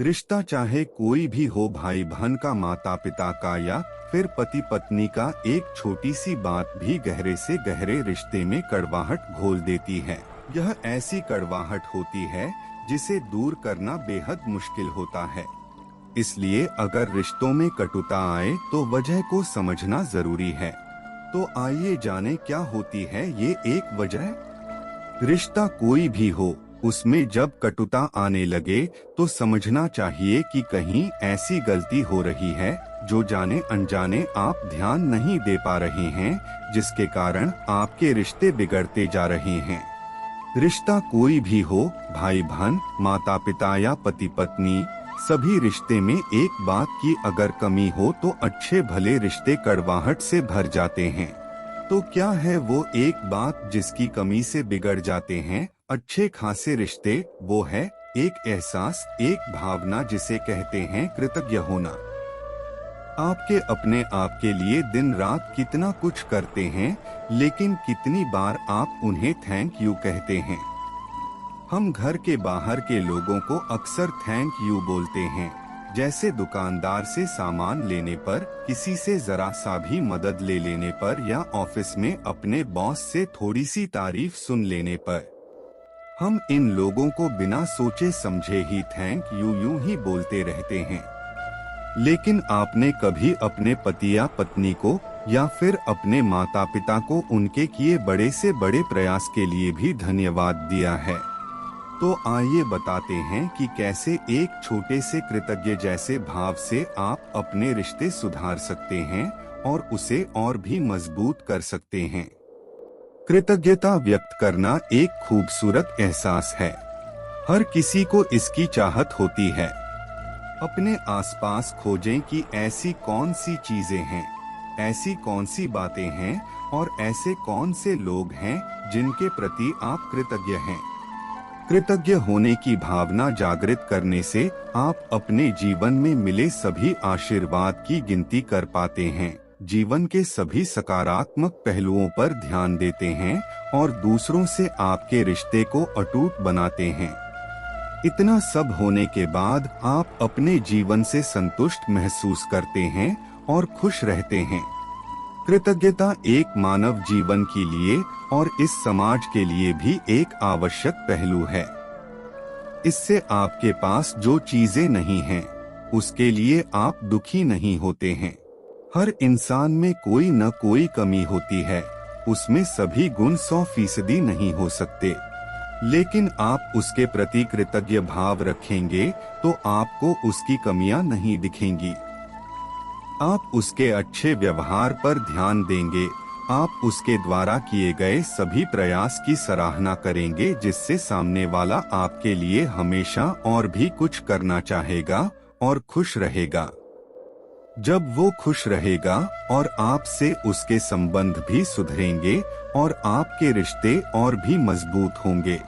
रिश्ता चाहे कोई भी हो, भाई बहन का, माता पिता का, या फिर पति पत्नी का, एक छोटी सी बात भी गहरे से गहरे रिश्ते में कड़वाहट घोल देती है। यह ऐसी कड़वाहट होती है जिसे दूर करना बेहद मुश्किल होता है। इसलिए अगर रिश्तों में कटुता आए तो वजह को समझना जरूरी है। तो आइए जाने क्या होती है ये एक वजह। रिश्ता कोई भी हो, उसमें जब कटुता आने लगे तो समझना चाहिए कि कहीं ऐसी गलती हो रही है जो जाने अनजाने आप ध्यान नहीं दे पा रहे हैं, जिसके कारण आपके रिश्ते बिगड़ते जा रहे हैं। रिश्ता कोई भी हो, भाई बहन, माता पिता या पति पत्नी, सभी रिश्ते में एक बात की अगर कमी हो तो अच्छे भले रिश्ते कड़वाहट से भर जाते हैं। तो क्या है वो एक बात जिसकी कमी से बिगड़ जाते हैं अच्छे खासे रिश्ते? वो है एक एहसास, एक भावना जिसे कहते हैं कृतज्ञ होना। आपके अपने आप के लिए दिन रात कितना कुछ करते हैं, लेकिन कितनी बार आप उन्हें थैंक यू कहते हैं? हम घर के बाहर के लोगों को अक्सर थैंक यू बोलते हैं, जैसे दुकानदार से सामान लेने पर, किसी से जरा सा भी मदद ले लेने पर, या ऑफिस में अपने बॉस से थोड़ी सी तारीफ सुन लेने पर। हम इन लोगों को बिना सोचे समझे ही थैंक यू यूं ही बोलते रहते हैं। लेकिन आपने कभी अपने पति या पत्नी को या फिर अपने माता पिता को उनके किए बड़े से बड़े प्रयास के लिए भी धन्यवाद दिया है? तो आइए बताते हैं कि कैसे एक छोटे से कृतज्ञ जैसे भाव से आप अपने रिश्ते सुधार सकते हैं और उसे और भी मजबूत कर सकते हैं। कृतज्ञता व्यक्त करना एक खूबसूरत एहसास है। हर किसी को इसकी चाहत होती है। अपने आसपास खोजें कि ऐसी कौन सी चीजें हैं, ऐसी कौन सी बातें हैं और ऐसे कौन से लोग हैं जिनके प्रति आप कृतज्ञ हैं। कृतज्ञ होने की भावना जागृत करने से आप अपने जीवन में मिले सभी आशीर्वाद की गिनती कर पाते हैं, जीवन के सभी सकारात्मक पहलुओं पर ध्यान देते हैं और दूसरों से आपके रिश्ते को अटूट बनाते हैं। इतना सब होने के बाद आप अपने जीवन से संतुष्ट महसूस करते हैं और खुश रहते हैं। कृतज्ञता एक मानव जीवन के लिए और इस समाज के लिए भी एक आवश्यक पहलू है। इससे आपके पास जो चीजें नहीं हैं, उसके लिए आप दुखी नहीं होते हैं। हर इंसान में कोई न कोई कमी होती है, उसमें सभी गुण 100% नहीं हो सकते, लेकिन आप उसके प्रति कृतज्ञ भाव रखेंगे तो आपको उसकी कमियां नहीं दिखेंगी। आप उसके अच्छे व्यवहार पर ध्यान देंगे, आप उसके द्वारा किए गए सभी प्रयास की सराहना करेंगे, जिससे सामने वाला आपके लिए हमेशा और भी कुछ करना चाहेगा और खुश रहेगा। जब वो खुश रहेगा और आपसे उसके संबंध भी सुधरेंगे और आपके रिश्ते और भी मजबूत होंगे।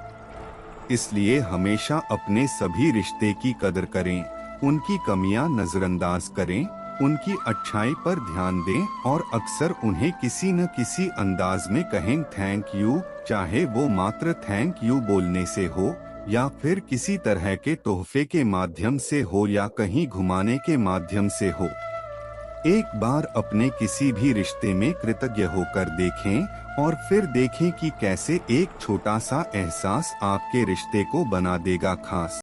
इसलिए हमेशा अपने सभी रिश्ते की कदर करें, उनकी कमियां नजरअंदाज करें, उनकी अच्छाई पर ध्यान दें और अक्सर उन्हें किसी न किसी अंदाज में कहें थैंक यू, चाहे वो मात्र थैंक यू बोलने से हो या फिर किसी तरह के तोहफे के माध्यम से हो या कहीं घुमाने के माध्यम से हो। एक बार अपने किसी भी रिश्ते में कृतज्ञ होकर देखें और फिर देखें कि कैसे एक छोटा सा एहसास आपके रिश्ते को बना देगा खास।